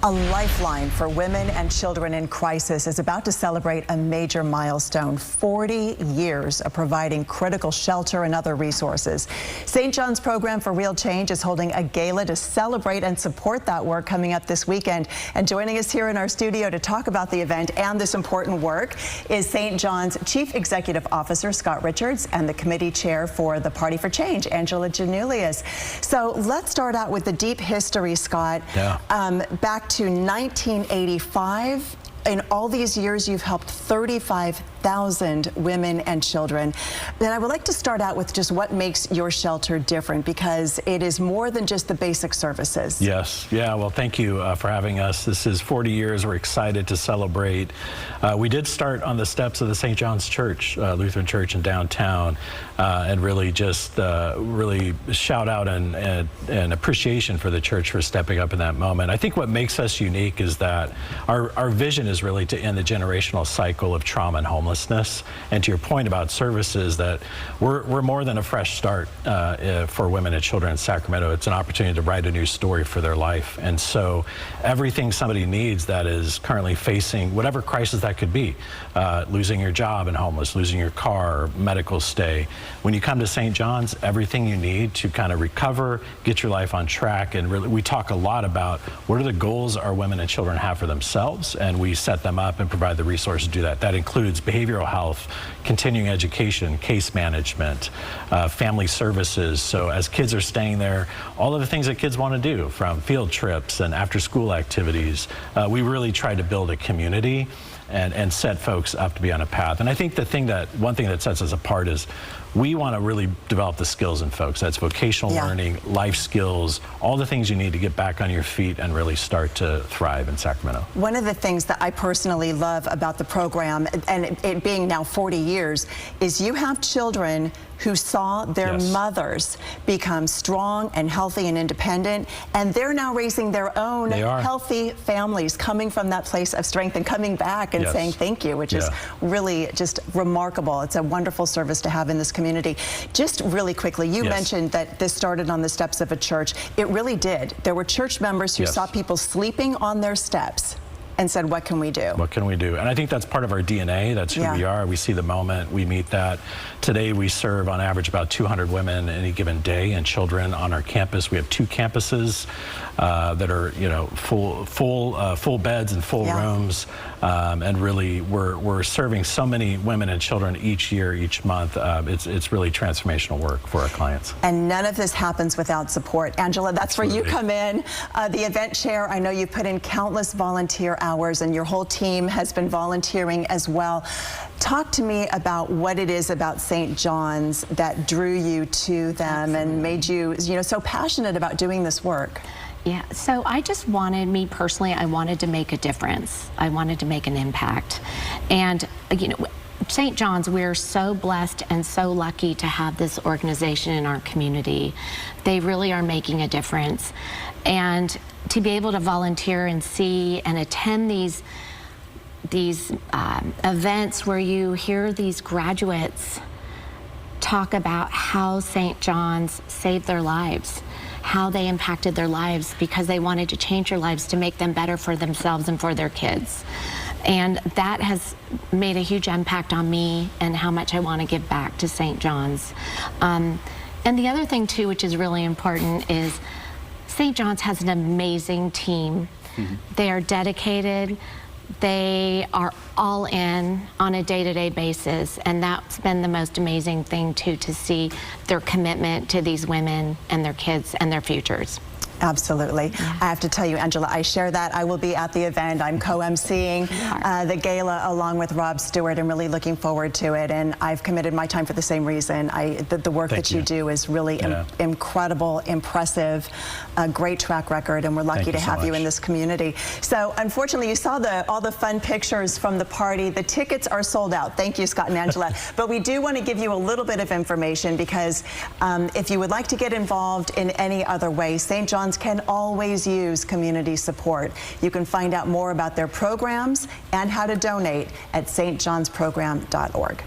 A lifeline for women and children in crisis is about to celebrate a major milestone, 40 years of providing critical shelter and other resources. St. John's Program for Real Change is holding a gala to celebrate and support that work coming up this weekend. And joining us here in our studio to talk about the event and this important work is St. John's Chief Executive Officer Scott Richards and the committee chair for the Party for Change, Angela Janulius. So let's start out with the deep history, Scott. Back to 1985. In all these years, you've helped 35,000 women and children. Then I would like to start out with just what makes your shelter different, because it is more than just the basic services. Yes. Yeah. Well, thank you for having us. This is 40 years. We're excited to celebrate. We did start on the steps of the St. John's Church, Lutheran Church in downtown, and really just really shout out and appreciation for the church for stepping up in that moment. I think what makes us unique is that our vision is really to end the generational cycle of trauma and homelessness. And to your point about services, that we're more than a fresh start for women and children in Sacramento. It's an opportunity to write a new story for their life. And so everything somebody needs that is currently facing whatever crisis that could be, losing your job and homeless, losing your car, medical stay. When you come to St. John's, everything you need to kind of recover, get your life on track. And really, we talk a lot about what are the goals our women and children have for themselves, and we set them up and provide the resources to do that. That includes behavioral health, continuing education, case management, family services. So as kids are staying there, all of the things that kids want to do, from field trips and after-school activities, we really try to build a community and set folks up to be on a path. And I think one thing that sets us apart is we want to really develop the skills in folks. That's vocational learning, life skills, all the things you need to get back on your feet and really start to thrive in Sacramento. One of the things that I personally love about the program, and it being now 40 years, is you have children who saw their mothers become strong and healthy and independent, and they're now raising their own healthy families, coming from that place of strength and coming back and saying thank you, which is really just remarkable. It's a wonderful service to have in this community. Just really quickly, you mentioned that this started on the steps of a church. It really did. There were church members who saw people sleeping on their steps and said, what can we do? What can we do? And I think that's part of our DNA. That's who we are. We see the moment, we meet that. Today we serve on average about 200 women any given day and children on our campus. We have 2 campuses that are, full beds and full rooms. And really we're serving so many women and children each year, each month. It's really transformational work for our clients. And none of this happens without support. Angela, that's where you come in. The event chair, I know you've put in countless volunteer hours, and your whole team has been volunteering as well. Talk to me about what it is about St. John's that drew you to them and made you, so passionate about doing this work. Yeah, so I just wanted, me personally, I wanted to make a difference. I wanted to make an impact. And, St. John's, we're so blessed and so lucky to have this organization in our community. They really are making a difference. And to be able to volunteer and see and attend these events where you hear these graduates talk about how St. John's saved their lives, how they impacted their lives because they wanted to change their lives to make them better for themselves and for their kids. And that has made a huge impact on me and how much I want to give back to St. John's. And the other thing too, which is really important, is St. John's has an amazing team. They are dedicated. They are all in on a day-to-day basis, and that's been the most amazing thing too, to see their commitment to these women and their kids and their futures. Absolutely. I have to tell you, Angela, I share that. I will be at the event. I'm co-emceeing the gala along with Rob Stewart. I'm really looking forward to it, and I've committed my time for the same reason. The work that you do is really incredible, impressive, a great track record, and we're lucky to have you in this community. So unfortunately, you saw all the fun pictures from the party. The tickets are sold out. Thank you, Scott and Angela. But we do want to give you a little bit of information, because if you would like to get involved in any other way, St. John's can always use community support. You can find out more about their programs and how to donate at stjohnsprogram.org.